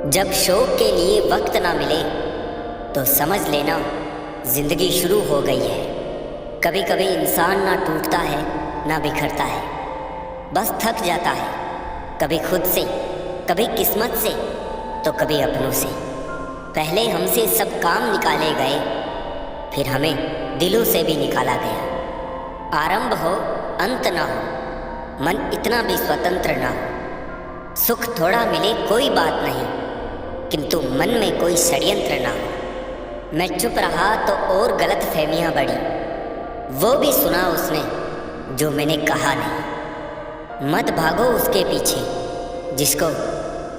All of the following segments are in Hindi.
जब शौक के लिए वक्त ना मिले तो समझ लेना जिंदगी शुरू हो गई है। कभी कभी इंसान ना टूटता है ना बिखरता है, बस थक जाता है, कभी खुद से, कभी किस्मत से, तो कभी अपनों से। पहले हमसे सब काम निकाले गए, फिर हमें दिलों से भी निकाला गया। आरंभ हो अंत ना हो, मन इतना भी स्वतंत्र ना हो। सुख थोड़ा मिले कोई बात नहीं, किंतु मन में कोई षड्यंत्र ना हो। मैं चुप रहा तो और गलत फहमियाँ बढ़ी, वो भी सुना उसने जो मैंने कहा नहीं। मत भागो उसके पीछे जिसको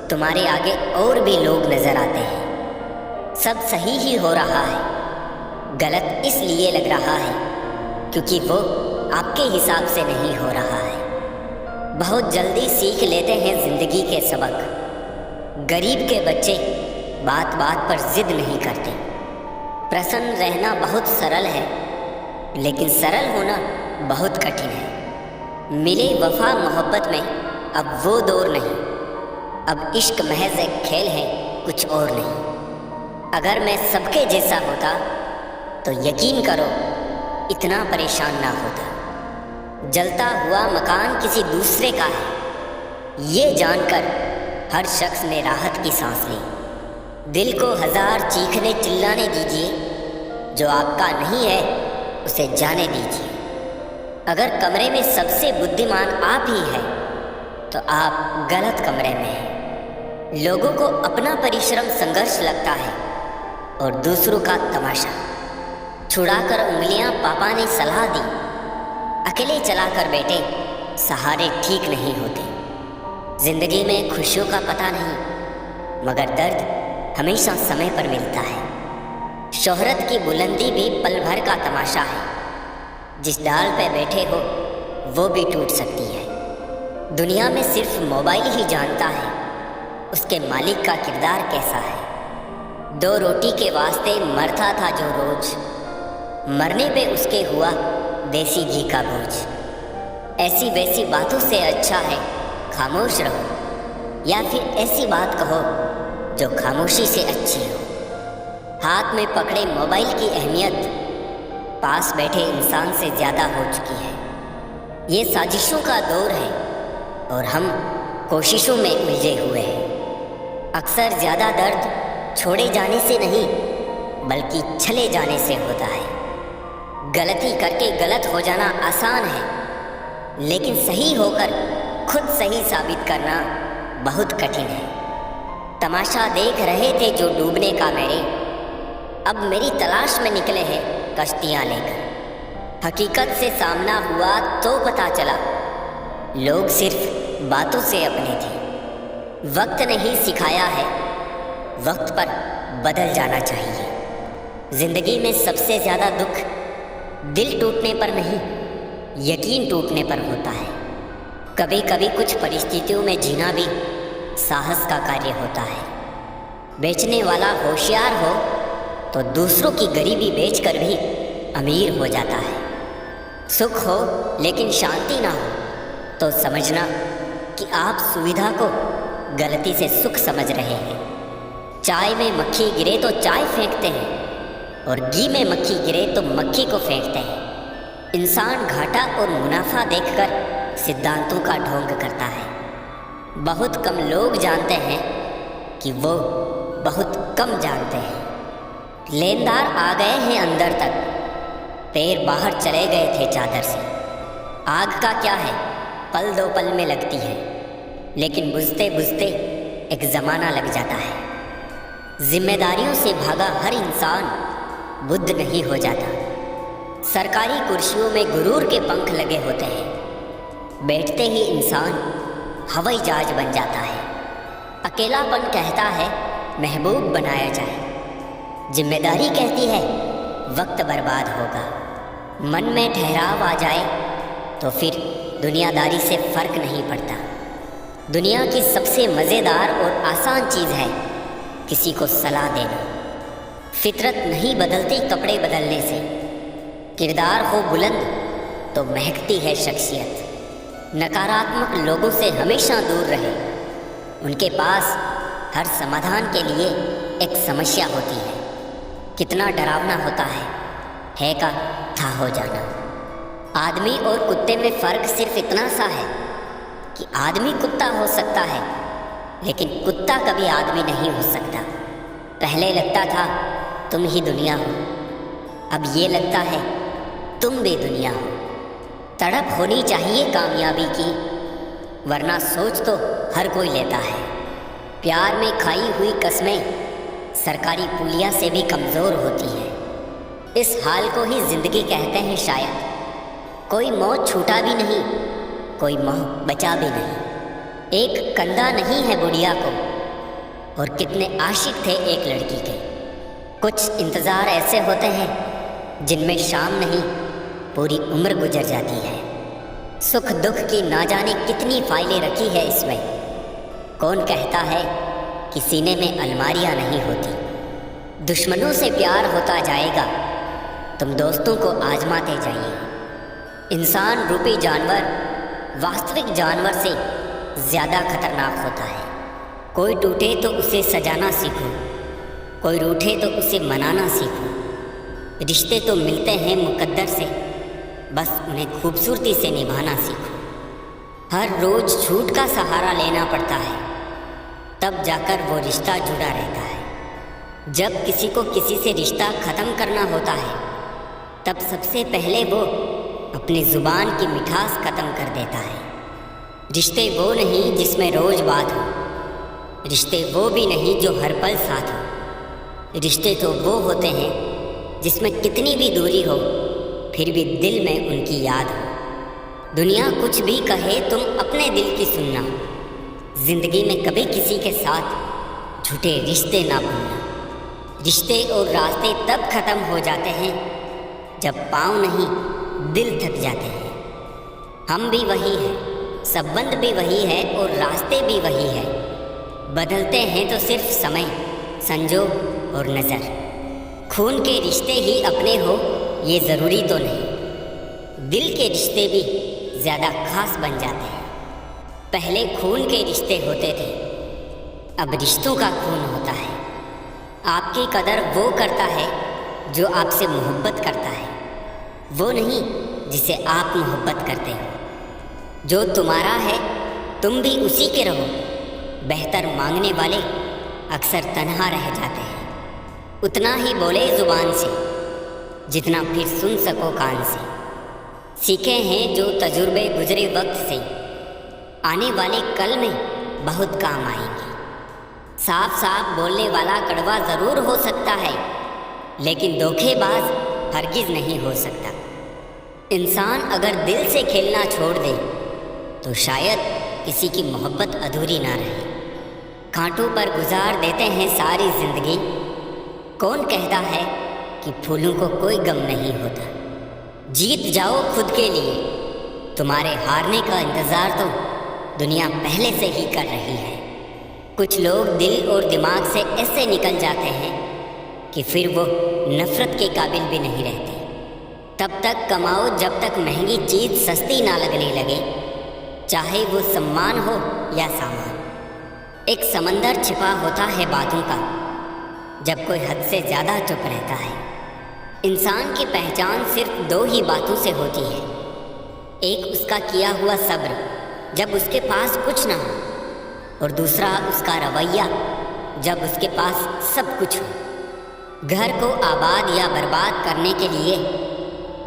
तुम्हारे आगे और भी लोग नजर आते हैं। सब सही ही हो रहा है, गलत इसलिए लग रहा है क्योंकि वो आपके हिसाब से नहीं हो रहा है। बहुत जल्दी सीख लेते हैं जिंदगी के सबक। गरीब के बच्चे बात बात पर जिद नहीं करते। प्रसन्न रहना बहुत सरल है, लेकिन सरल होना बहुत कठिन है। मिले वफा मोहब्बत में अब वो दौर नहीं, अब इश्क महज एक खेल है, कुछ और नहीं। अगर मैं सबके जैसा होता तो यकीन करो इतना परेशान ना होता। जलता हुआ मकान किसी दूसरे का है, ये जानकर हर शख्स ने राहत की सांस ली। दिल को हजार चीखने चिल्लाने दीजिए, जो आपका नहीं है उसे जाने दीजिए। अगर कमरे में सबसे बुद्धिमान आप ही है तो आप गलत कमरे में हैं। लोगों को अपना परिश्रम संघर्ष लगता है और दूसरों का तमाशा। छुड़ाकर उंगलियां पापा ने सलाह दी, अकेले चलाकर बेटे सहारे ठीक नहीं होते। जिंदगी में खुशियों का पता नहीं, मगर दर्द हमेशा समय पर मिलता है। शोहरत की बुलंदी भी पल भर का तमाशा है। जिस डाल पे बैठे हो वो भी टूट सकती है। दुनिया में सिर्फ मोबाइल ही जानता है उसके मालिक का किरदार कैसा है। दो रोटी के वास्ते मरता था जो रोज, मरने पे उसके हुआ देसी घी का बोझ। ऐसी वैसी बातों से अच्छा है खामोश रहो, या फिर ऐसी बात कहो जो खामोशी से अच्छी हो। हाथ में पकड़े मोबाइल की अहमियत पास बैठे इंसान से ज़्यादा हो चुकी है। ये साजिशों का दौर है और हम कोशिशों में उलझे हुए हैं। अक्सर ज़्यादा दर्द छोड़े जाने से नहीं, बल्कि छले जाने से होता है। गलती करके गलत हो जाना आसान है, लेकिन सही होकर खुद सही साबित करना बहुत कठिन है। तमाशा देख रहे थे जो डूबने का मेरे, अब मेरी तलाश में निकले हैं कश्तियाँ लेकर। हकीकत से सामना हुआ तो पता चला लोग सिर्फ बातों से अपने थे। वक्त ने ही सिखाया है वक्त पर बदल जाना चाहिए। जिंदगी में सबसे ज़्यादा दुख दिल टूटने पर नहीं, यकीन टूटने पर होता है। कभी कभी कुछ परिस्थितियों में जीना भी साहस का कार्य होता है। बेचने वाला होशियार हो तो दूसरों की गरीबी बेचकर भी अमीर हो जाता है। सुख हो लेकिन शांति ना हो तो समझना कि आप सुविधा को गलती से सुख समझ रहे हैं। चाय में मक्खी गिरे तो चाय फेंकते हैं, और घी में मक्खी गिरे तो मक्खी को फेंकते हैं। इंसान घाटा और मुनाफा देखकर सिद्धांतों का ढोंग करता है। बहुत कम लोग जानते हैं कि वो बहुत कम जानते हैं। लेनदार आ गए हैं अंदर तक, पैर बाहर चले गए थे चादर से। आग का क्या है, पल दो पल में लगती है, लेकिन बुझते बुझते एक ज़माना लग जाता है। जिम्मेदारियों से भागा हर इंसान बुद्ध नहीं हो जाता। सरकारी कुर्सियों में गुरूर के पंख लगे होते हैं, बैठते ही इंसान हवाई जहाज बन जाता है। अकेलापन कहता है महबूब बनाया जाए, जिम्मेदारी कहती है वक्त बर्बाद होगा। मन में ठहराव आ जाए तो फिर दुनियादारी से फर्क नहीं पड़ता। दुनिया की सबसे मज़ेदार और आसान चीज़ है किसी को सलाह देना। फितरत नहीं बदलती कपड़े बदलने से। किरदार हो बुलंद तो महकती है शख्सियत। नकारात्मक लोगों से हमेशा दूर रहे, उनके पास हर समाधान के लिए एक समस्या होती है। कितना डरावना होता है का था हो जाना। आदमी और कुत्ते में फ़र्क सिर्फ इतना सा है कि आदमी कुत्ता हो सकता है, लेकिन कुत्ता कभी आदमी नहीं हो सकता। पहले लगता था तुम ही दुनिया हो, अब ये लगता है तुम भी दुनिया हो। तड़प होनी चाहिए कामयाबी की, वरना सोच तो हर कोई लेता है। प्यार में खाई हुई कस्में सरकारी पुलिया से भी कमज़ोर होती हैं। इस हाल को ही ज़िंदगी कहते हैं शायद। कोई मौत छूटा भी नहीं, कोई मोह बचा भी नहीं। एक कंधा नहीं है बुढ़िया को, और कितने आशिक थे एक लड़की के। कुछ इंतज़ार ऐसे होते हैं जिनमें शाम नहीं पूरी उम्र गुजर जाती है। सुख दुख की ना जाने कितनी फाइलें रखी है इसमें। कौन कहता है कि सीने में अलमारियां नहीं होती। दुश्मनों से प्यार होता जाएगा, तुम दोस्तों को आजमाते जाइए। इंसान रूपी जानवर वास्तविक जानवर से ज़्यादा खतरनाक होता है। कोई टूटे तो उसे सजाना सीखो, कोई रूठे तो उसे मनाना सीखो। रिश्ते तो मिलते हैं मुकद्दर से, बस उन्हें खूबसूरती से निभाना सीखो। हर रोज़ झूठ का सहारा लेना पड़ता है, तब जाकर वो रिश्ता जुड़ा रहता है। जब किसी को किसी से रिश्ता ख़त्म करना होता है, तब सबसे पहले वो अपनी ज़ुबान की मिठास ख़त्म कर देता है। रिश्ते वो नहीं जिसमें रोज़ बात हो, रिश्ते वो भी नहीं जो हर पल साथ हो। रिश्ते तो वो होते हैं जिसमें कितनी भी दूरी हो, फिर भी दिल में उनकी याद हो। दुनिया कुछ भी कहे, तुम अपने दिल की सुनना। ज़िंदगी में कभी किसी के साथ झूठे रिश्ते ना भूलना। रिश्ते और रास्ते तब ख़त्म हो जाते हैं जब पाँव नहीं दिल थक जाते हैं। हम भी वही हैं, संबंध भी वही है और रास्ते भी वही है। बदलते हैं तो सिर्फ समय, संजोग और नज़र। खून के रिश्ते ही अपने हो ये ज़रूरी तो नहीं। दिल के रिश्ते भी ज़्यादा खास बन जाते हैं। पहले खून के रिश्ते होते थे, अब रिश्तों का खून होता है। आपकी कदर वो करता है जो आपसे मोहब्बत करता है, वो नहीं जिसे आप मोहब्बत करते हो। जो तुम्हारा है तुम भी उसी के रहो। बेहतर मांगने वाले अक्सर तन्हा रह जाते हैं। उतना ही बोले ज़ुबान से जितना फिर सुन सको कान से। सीखे हैं जो तजुर्बे गुजरे वक्त से, आने वाले कल में बहुत काम आएंगे। साफ साफ बोलने वाला कड़वा ज़रूर हो सकता है, लेकिन धोखेबाज हरगिज़ नहीं हो सकता। इंसान अगर दिल से खेलना छोड़ दे तो शायद किसी की मोहब्बत अधूरी ना रहे। कांटों पर गुजार देते हैं सारी ज़िंदगी। कौन कहता है कि फूलों को कोई गम नहीं होता। जीत जाओ खुद के लिए, तुम्हारे हारने का इंतज़ार तो दुनिया पहले से ही कर रही है। कुछ लोग दिल और दिमाग से ऐसे निकल जाते हैं कि फिर वो नफ़रत के काबिल भी नहीं रहते। तब तक कमाओ जब तक महंगी चीज़ सस्ती ना लगने लगे, चाहे वो सम्मान हो या सामान। एक समंदर छिपा होता है बातों का, जब कोई हद से ज़्यादा चुप रहता है। इंसान की पहचान सिर्फ दो ही बातों से होती है। एक उसका किया हुआ सब्र जब उसके पास कुछ ना हो, और दूसरा उसका रवैया जब उसके पास सब कुछ हो। घर को आबाद या बर्बाद करने के लिए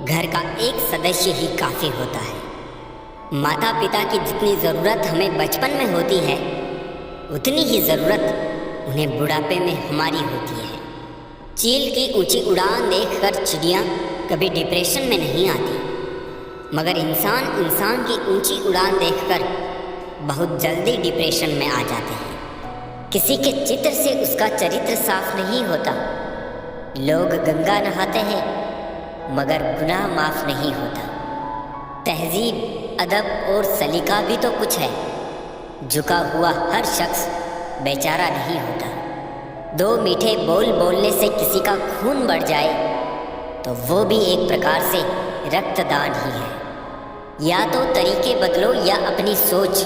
घर का एक सदस्य ही काफ़ी होता है। माता पिता की जितनी ज़रूरत हमें बचपन में होती है, उतनी ही ज़रूरत उन्हें बुढ़ापे में हमारी होती है। चील की ऊंची उड़ान देखकर चिड़ियाँ कभी डिप्रेशन में नहीं आती, मगर इंसान की ऊंची उड़ान देखकर बहुत जल्दी डिप्रेशन में आ जाते हैं। किसी के चित्र से उसका चरित्र साफ नहीं होता। लोग गंगा नहाते हैं, मगर गुनाह माफ़ नहीं होता। तहजीब, अदब और सलीका भी तो कुछ है। झुका हुआ हर शख्स बेचारा नहीं होता। दो मीठे बोल बोलने से किसी का खून बढ़ जाए तो वो भी एक प्रकार से रक्तदान ही है। या तो तरीके बदलो या अपनी सोच।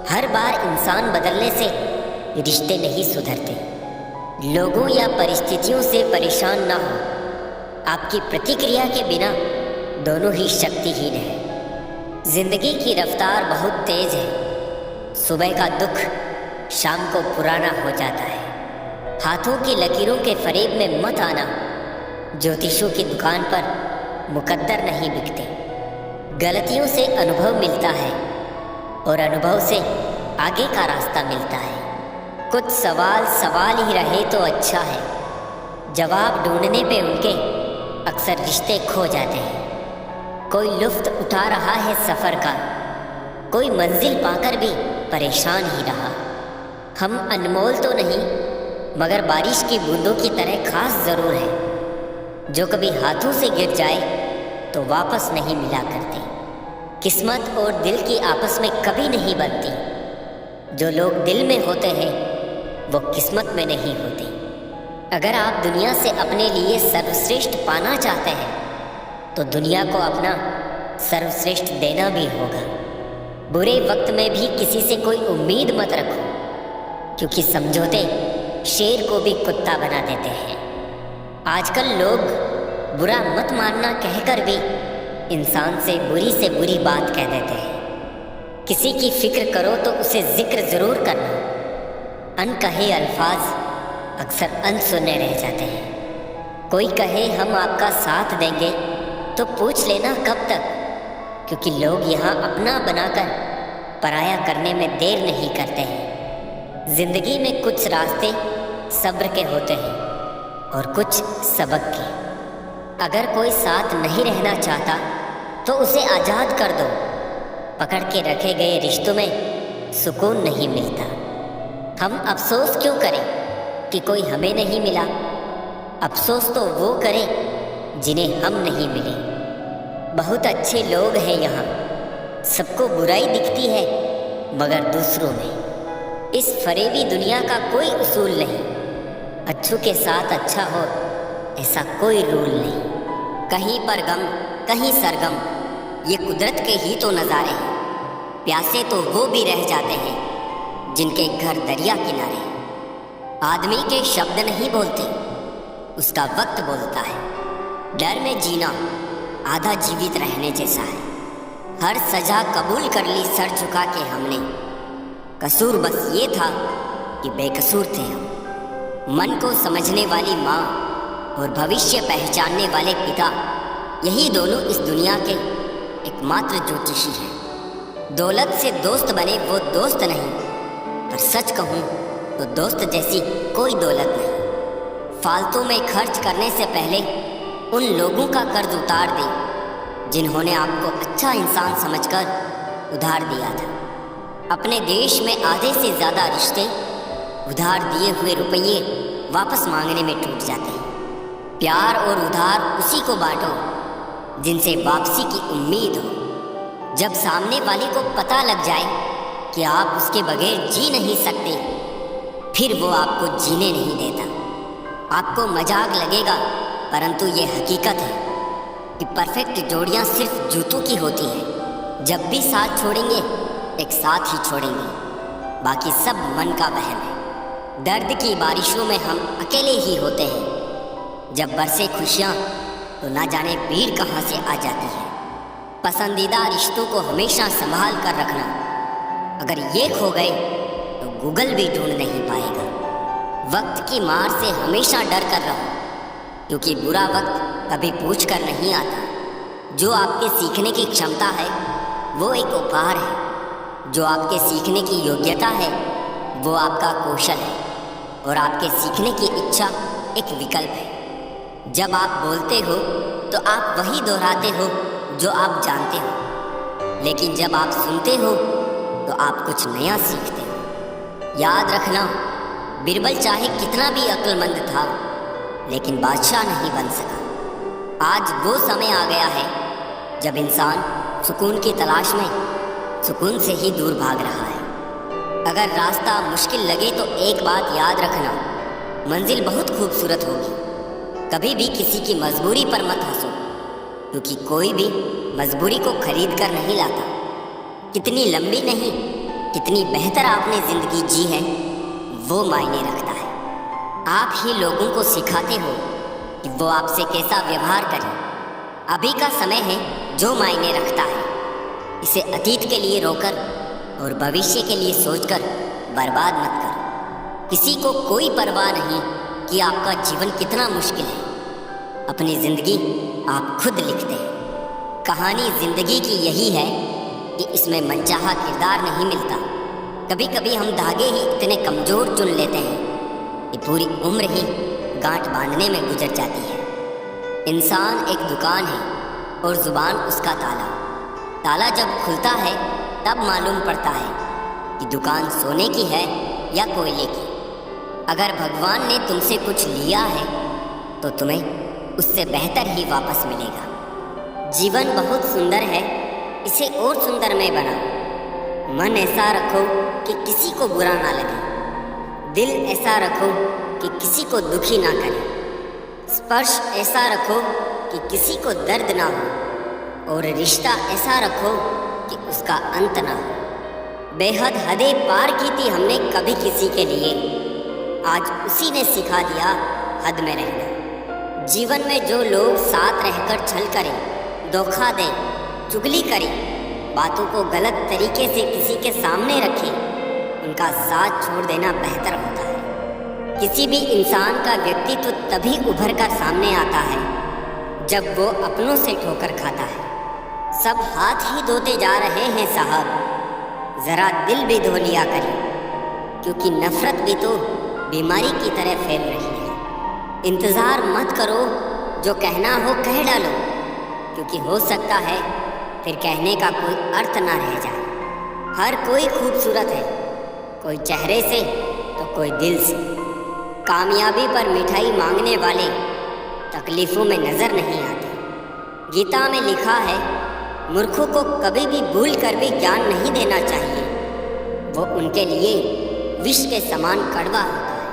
हर बार इंसान बदलने से रिश्ते नहीं सुधरते। लोगों या परिस्थितियों से परेशान ना हो, आपकी प्रतिक्रिया के बिना दोनों ही शक्तिहीन हैं। जिंदगी की रफ्तार बहुत तेज है। सुबह का दुख शाम को पुराना हो जाता है। हाथों की लकीरों के फरेब में मत आना। ज्योतिषों की दुकान पर मुकद्दर नहीं बिकते। गलतियों से अनुभव मिलता है और अनुभव से आगे का रास्ता मिलता है। कुछ सवाल सवाल ही रहे तो अच्छा है। जवाब ढूंढने पे उनके अक्सर रिश्ते खो जाते हैं। कोई लुत्फ उठा रहा है सफ़र का, कोई मंजिल पाकर भी परेशान ही रहा। हम अनमोल तो नहीं, मगर बारिश की बूंदों की तरह खास ज़रूर है, जो कभी हाथों से गिर जाए तो वापस नहीं मिला करते। किस्मत और दिल की आपस में कभी नहीं बनती। जो लोग दिल में होते हैं वो किस्मत में नहीं होते। अगर आप दुनिया से अपने लिए सर्वश्रेष्ठ पाना चाहते हैं तो दुनिया को अपना सर्वश्रेष्ठ देना भी होगा। बुरे वक्त में भी किसी से कोई उम्मीद मत रखो, क्योंकि समझौते शेर को भी कुत्ता बना देते हैं। आजकल लोग बुरा मत मानना कहकर भी इंसान से बुरी बात कह देते हैं। किसी की फिक्र करो तो उसे जिक्र ज़रूर करना। अनकहे अल्फाज अक्सर अनसुने रह जाते हैं। कोई कहे हम आपका साथ देंगे तो पूछ लेना कब तक, क्योंकि लोग यहाँ अपना बनाकर पराया करने में देर नहीं करते हैं। जिंदगी में कुछ रास्ते सब्र के होते हैं और कुछ सबक के। अगर कोई साथ नहीं रहना चाहता तो उसे आज़ाद कर दो। पकड़ के रखे गए रिश्तों में सुकून नहीं मिलता। हम अफसोस क्यों करें कि कोई हमें नहीं मिला। अफसोस तो वो करें जिन्हें हम नहीं मिले। बहुत अच्छे लोग हैं यहाँ, सबको बुराई दिखती है मगर दूसरों में। इस फरेबी दुनिया का कोई उसूल नहीं। अच्छों के साथ अच्छा हो ऐसा कोई रूल नहीं। कहीं पर गम कहीं सरगम, ये कुदरत के ही तो नज़ारे हैं। प्यासे तो वो भी रह जाते हैं जिनके घर दरिया किनारे। आदमी के शब्द नहीं बोलते, उसका वक्त बोलता है। डर में जीना आधा जीवित रहने जैसा है। हर सजा कबूल कर ली सर झुका के हमने। कसूर बस ये था कि बेकसूर थे हम। मन को समझने वाली माँ और भविष्य पहचानने वाले पिता, यही दोनों इस दुनिया के एकमात्र ज्योतिषी हैं। दौलत से दोस्त बने वो दोस्त नहीं, पर सच कहूँ तो दोस्त जैसी कोई दौलत नहीं। फालतू में खर्च करने से पहले उन लोगों का कर्ज उतार दें जिन्होंने आपको अच्छा इंसान समझकर उधार दिया था। अपने देश में आधे से ज़्यादा रिश्ते उधार दिए हुए रुपये वापस मांगने में टूट जाते हैं। प्यार और उधार उसी को बांटो जिनसे वापसी की उम्मीद हो। जब सामने वाले को पता लग जाए कि आप उसके बगैर जी नहीं सकते, फिर वो आपको जीने नहीं देता। आपको मजाक लगेगा, परंतु ये हकीकत है कि परफेक्ट जोड़ियां सिर्फ जूतों की होती हैं। जब भी साथ छोड़ेंगे एक साथ ही छोड़ेंगे, बाकी सब मन का वहम है। दर्द की बारिशों में हम अकेले ही होते हैं। जब बरसे खुशियाँ तो ना जाने भीड़ कहाँ से आ जाती है। पसंदीदा रिश्तों को हमेशा संभाल कर रखना। अगर ये खो गए तो गूगल भी ढूंढ नहीं पाएगा। वक्त की मार से हमेशा डर कर रहो, क्योंकि बुरा वक्त कभी पूछ कर नहीं आता। जो आपके सीखने की क्षमता है वो एक उपहार है। जो आपके सीखने की योग्यता है वो आपका कौशल है, और आपके सीखने की इच्छा एक विकल्प है। जब आप बोलते हो तो आप वही दोहराते हो जो आप जानते हो, लेकिन जब आप सुनते हो तो आप कुछ नया सीखते हो। याद रखना, बिरबल चाहे कितना भी अक्लमंद था, लेकिन बादशाह नहीं बन सका। आज वो समय आ गया है जब इंसान सुकून की तलाश में सुकून से ही दूर भाग रहा है। अगर रास्ता मुश्किल लगे तो एक बात याद रखना, मंजिल बहुत खूबसूरत होगी। कभी भी किसी की मजबूरी पर मत हंसो, क्योंकि कोई भी मजबूरी को खरीद कर नहीं लाता। कितनी लंबी नहीं, कितनी बेहतर आपने ज़िंदगी जी है वो मायने रखता है। आप ही लोगों को सिखाते हो कि वो आपसे कैसा व्यवहार करें। अभी का समय है जो मायने रखता है। इसे अतीत के लिए रोकर और भविष्य के लिए सोचकर बर्बाद मत करो। किसी को कोई परवाह नहीं कि आपका जीवन कितना मुश्किल है। अपनी जिंदगी आप खुद लिखते हैं। कहानी जिंदगी की यही है कि इसमें मनचाहा किरदार नहीं मिलता। कभी कभी हम धागे ही इतने कमज़ोर चुन लेते हैं कि पूरी उम्र ही गांठ बांधने में गुजर जाती है। इंसान एक दुकान है और जुबान उसका ताला। ताला जब खुलता है तब मालूम पड़ता है कि दुकान सोने की है या कोयले की। अगर भगवान ने तुमसे कुछ लिया है तो तुम्हें उससे बेहतर ही वापस मिलेगा। जीवन बहुत सुंदर है, इसे और सुंदर में बनाओ। मन ऐसा रखो कि किसी को बुरा ना लगे। दिल ऐसा रखो कि किसी को दुखी ना करे। स्पर्श ऐसा रखो कि किसी को दर्द ना हो। और रिश्ता ऐसा रखो कि उसका अंत ना हो। बेहद हदें पार की थी हमने कभी किसी के लिए, आज उसी ने सिखा दिया हद में रहना। जीवन में जो लोग साथ रहकर छल करें, धोखा दें, चुगली करें, बातों को गलत तरीके से किसी के सामने रखें, उनका साथ छोड़ देना बेहतर होता है। किसी भी इंसान का व्यक्तित्व तभी उभर कर सामने आता है जब वो अपनों से ठोकर खाता है। सब हाथ ही धोते जा रहे हैं साहब, ज़रा दिल भी धो लिया करें, क्योंकि नफरत भी तो बीमारी की तरह फैल रही है। इंतज़ार मत करो, जो कहना हो कह डालो, क्योंकि हो सकता है फिर कहने का कोई अर्थ ना रह जाए। हर कोई खूबसूरत है, कोई चेहरे से तो कोई दिल से। कामयाबी पर मिठाई मांगने वाले तकलीफ़ों में नज़र नहीं आते। गीता में लिखा है, मूर्खों को कभी भी भूल कर भी ज्ञान नहीं देना चाहिए, वो उनके लिए विष के समान कड़वा होता है।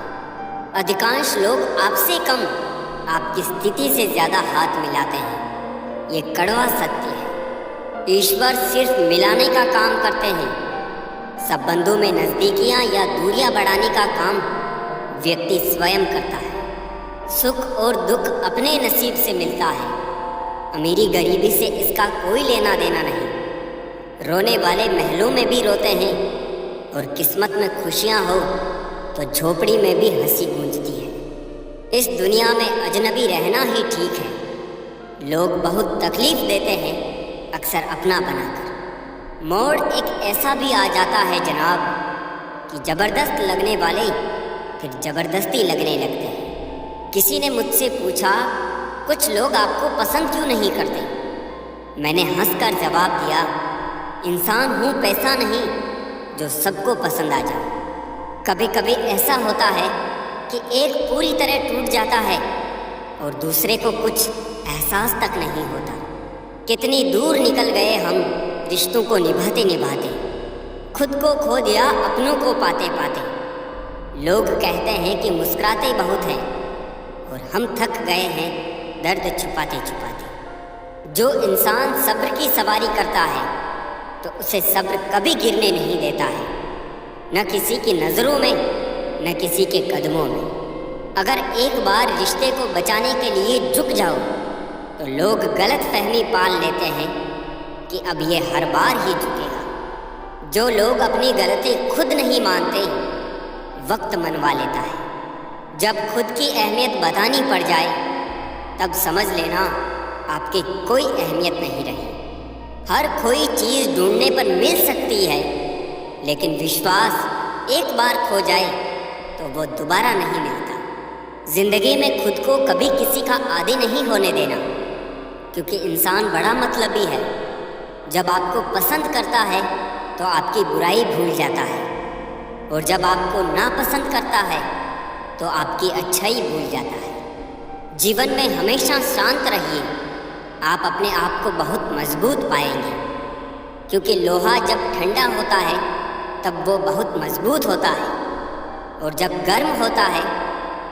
अधिकांश लोग आपसे कम आपकी स्थिति से ज़्यादा हाथ मिलाते हैं, ये कड़वा सत्य है। ईश्वर सिर्फ मिलाने का काम करते हैं। संबंधों में नज़दीकियाँ या दूरियाँ बढ़ाने का काम व्यक्ति स्वयं करता है। सुख और दुख अपने नसीब से मिलता है। अमीरी गरीबी से इसका कोई लेना देना नहीं। रोने वाले महलों में भी रोते हैं और किस्मत में खुशियाँ हो तो झोपड़ी में भी हंसी गूंजती है। इस दुनिया में अजनबी रहना ही ठीक है। लोग बहुत तकलीफ देते हैं, अक्सर अपना बनाकर। मोड़ एक ऐसा भी आ जाता है जनाब कि ज़बरदस्त लगने वाले फिर ज़बरदस्ती लगने लगते हैं। किसी ने मुझसे पूछा, कुछ लोग आपको पसंद क्यों नहीं करते? मैंने हंसकर जवाब दिया, इंसान हूँ पैसा नहीं जो सबको पसंद आ जाए। कभी कभी ऐसा होता है कि एक पूरी तरह टूट जाता है और दूसरे को कुछ एहसास तक नहीं होता। कितनी दूर निकल गए हम रिश्तों को निभाते निभाते, खुद को खो दिया अपनों को पाते पाते। लोग कहते हैं कि मुस्कुराते बहुत हैं और हम थक गए हैं दर्द छुपाते छुपाते। जो इंसान सब्र की सवारी करता है तो उसे सब्र कभी गिरने नहीं देता है, न किसी की नज़रों में न किसी के कदमों में। अगर एक बार रिश्ते को बचाने के लिए झुक जाओ तो लोग गलत फहमी पाल लेते हैं कि अब ये हर बार ही झुकेगा। जो लोग अपनी गलती खुद नहीं मानते, वक्त मनवा लेता है। जब खुद की अहमियत बतानी पड़ जाए तब समझ लेना आपकी कोई अहमियत नहीं रही। हर कोई चीज़ ढूंढने पर मिल सकती है, लेकिन विश्वास एक बार खो जाए तो वो दोबारा नहीं मिलता। ज़िंदगी में खुद को कभी किसी का आदी नहीं होने देना, क्योंकि इंसान बड़ा मतलबी है। जब आपको पसंद करता है तो आपकी बुराई भूल जाता है, और जब आपको नापसंद करता है तो आपकी अच्छाई भूल जाता है। जीवन में हमेशा शांत रहिए, आप अपने आप को बहुत मजबूत पाएंगे, क्योंकि लोहा जब ठंडा होता है तब वो बहुत मजबूत होता है, और जब गर्म होता है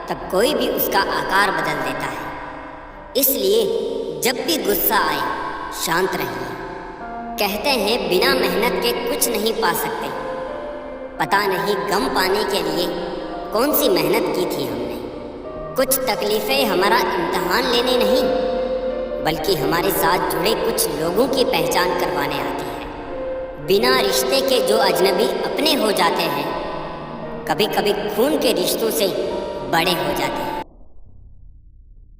तब कोई भी उसका आकार बदल देता है। इसलिए जब भी गुस्सा आए शांत रहिए। कहते हैं बिना मेहनत के कुछ नहीं पा सकते। पता नहीं गम पाने के लिए कौन सी मेहनत की थी हमने। कुछ तकलीफ़ें हमारा इम्तहान लेने नहीं, बल्कि हमारे साथ जुड़े कुछ लोगों की पहचान करवाने आती है। बिना रिश्ते के जो अजनबी अपने हो जाते हैं, कभी कभी खून के रिश्तों से बड़े हो जाते हैं।